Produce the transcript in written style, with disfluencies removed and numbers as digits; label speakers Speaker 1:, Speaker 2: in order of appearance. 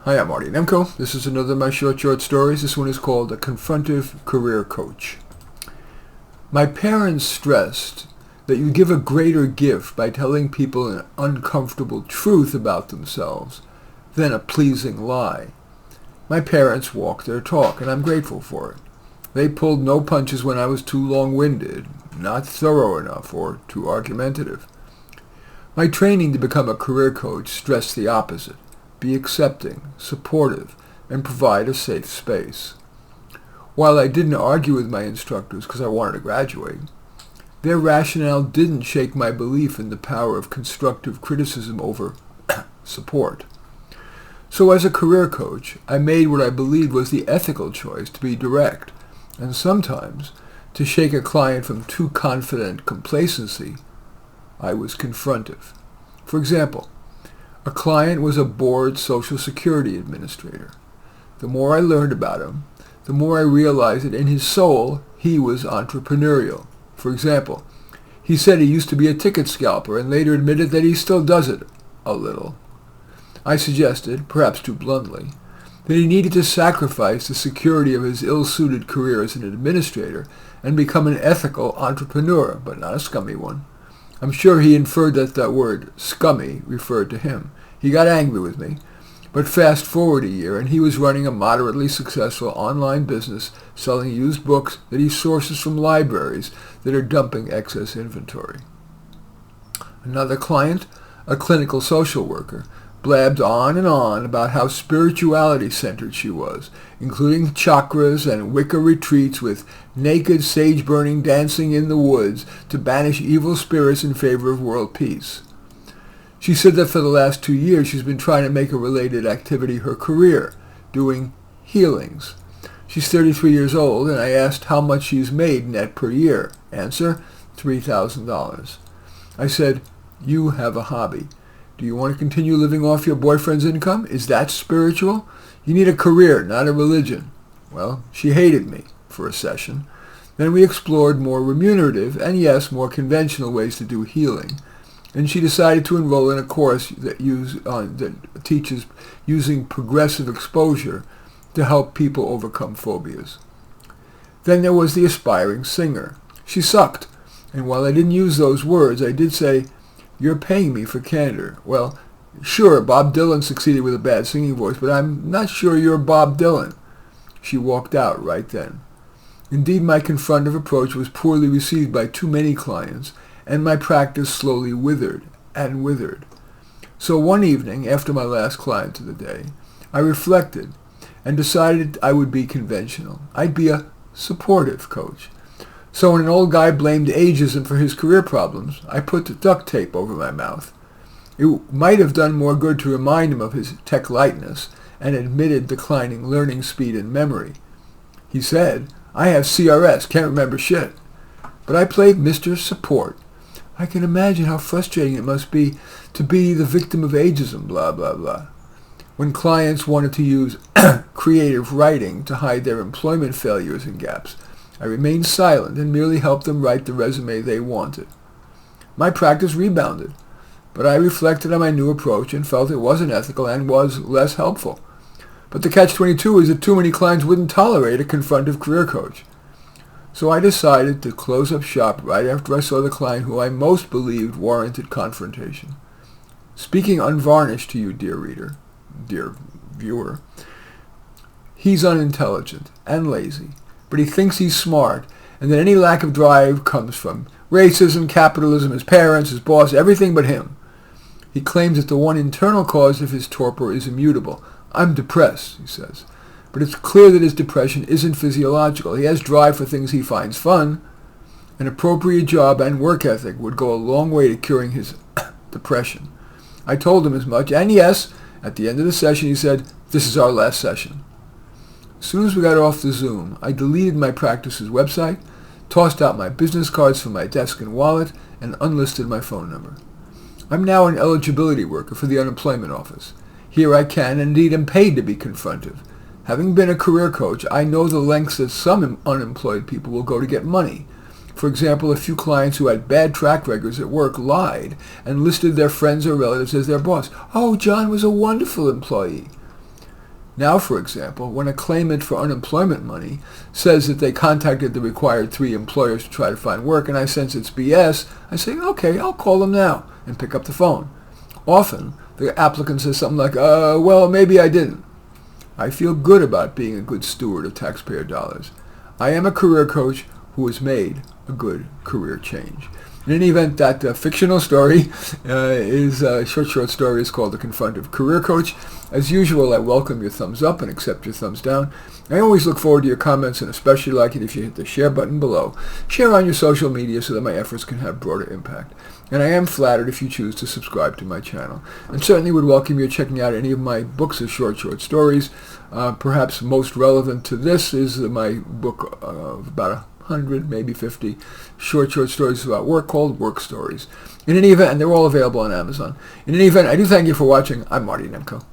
Speaker 1: Hi, I'm Marty Nemko. This is another of my short stories. This one is called A Confrontive Career Coach. My parents stressed that you give a greater gift by telling people an uncomfortable truth about themselves than a pleasing lie. My parents walked their talk, and I'm grateful for it. They pulled no punches when I was too long-winded, not thorough enough, or too argumentative. My training to become a career coach stressed the opposite. Be accepting, supportive, and provide a safe space. While I didn't argue with my instructors because I wanted to graduate, their rationale didn't shake my belief in the power of constructive criticism over support. So as a career coach, I made what I believed was the ethical choice to be direct, and sometimes, to shake a client from too confident complacency, I was confrontive. For example, a client was a bored Social Security administrator. The more I learned about him, the more I realized that in his soul, he was entrepreneurial. For example, he said he used to be a ticket scalper and later admitted that he still does it a little. I suggested, perhaps too bluntly, that he needed to sacrifice the security of his ill-suited career as an administrator and become an ethical entrepreneur, but not a scummy one. I'm sure he inferred that the word scummy referred to him. He got angry with me, but fast forward a year and he was running a moderately successful online business selling used books that he sources from libraries that are dumping excess inventory. Another client, a clinical social worker, blabbed on and on about how spirituality-centered she was, including chakras and Wicca retreats with naked sage-burning dancing in the woods to banish evil spirits in favor of world peace. She said that for the last 2 years she's been trying to make a related activity her career, doing healings. She's 33 years old, and I asked how much she's made net per year. Answer, $3,000. I said, "You have a hobby. Do you want to continue living off your boyfriend's income? Is that spiritual? You need a career, not a religion." Well, she hated me for a session. Then we explored more remunerative and, yes, more conventional ways to do healing. And she decided to enroll in a course that teaches using progressive exposure to help people overcome phobias. Then there was the aspiring singer. She sucked. And while I didn't use those words, I did say, "You're paying me for candor." Well, sure, Bob Dylan succeeded with a bad singing voice, but I'm not sure you're Bob Dylan. She walked out right then. Indeed, my confrontive approach was poorly received by too many clients, and my practice slowly withered and withered. So one evening, after my last client of the day, I reflected and decided I would be conventional. I'd be a supportive coach. So when an old guy blamed ageism for his career problems, I put duct tape over my mouth. It might have done more good to remind him of his tech lightness and admitted declining learning speed and memory. He said, "I have CRS, can't remember shit." But I played Mr. Support. I can imagine how frustrating it must be to be the victim of ageism, blah, blah, blah. When clients wanted to use creative writing to hide their employment failures and gaps, I remained silent and merely helped them write the resume they wanted. My practice rebounded, but I reflected on my new approach and felt it wasn't ethical and was less helpful. But the catch-22 is that too many clients wouldn't tolerate a confrontive career coach. So I decided to close up shop right after I saw the client who I most believed warranted confrontation. Speaking unvarnished to you, dear reader, dear viewer, he's unintelligent and lazy, but he thinks he's smart, and that any lack of drive comes from racism, capitalism, his parents, his boss, everything but him. He claims that the one internal cause of his torpor is immutable. "I'm depressed," he says. But it's clear that his depression isn't physiological. He has drive for things he finds fun. An appropriate job and work ethic would go a long way to curing his depression. I told him as much, and yes, at the end of the session he said, "This is our last session." As soon as we got off the Zoom, I deleted my practice's website, tossed out my business cards from my desk and wallet, and unlisted my phone number. I'm now an eligibility worker for the unemployment office. Here I can, and indeed am paid to be confrontive. Having been a career coach, I know the lengths that some unemployed people will go to get money. For example, a few clients who had bad track records at work lied and listed their friends or relatives as their boss. "Oh, John was a wonderful employee." Now, for example, when a claimant for unemployment money says that they contacted the required 3 employers to try to find work, and I sense it's BS, I say, okay, I'll call them now, and pick up the phone. Often, the applicant says something like, well, maybe I didn't. I feel good about being a good steward of taxpayer dollars. I am a career coach who has made a good career change. In any event, that fictional story short story is called The Confrontive Career Coach. As usual, I welcome your thumbs up and accept your thumbs down. I always look forward to your comments, and especially like it if you hit the share button below. Share on your social media so that my efforts can have broader impact. And I am flattered if you choose to subscribe to my channel. And certainly would welcome you checking out any of my books of short stories. Perhaps most relevant to this is my book of about 100, maybe 50 short stories about work called Work Stories. In any event, and they're all available on Amazon. In any event, I do thank you for watching. I'm Marty Nemko.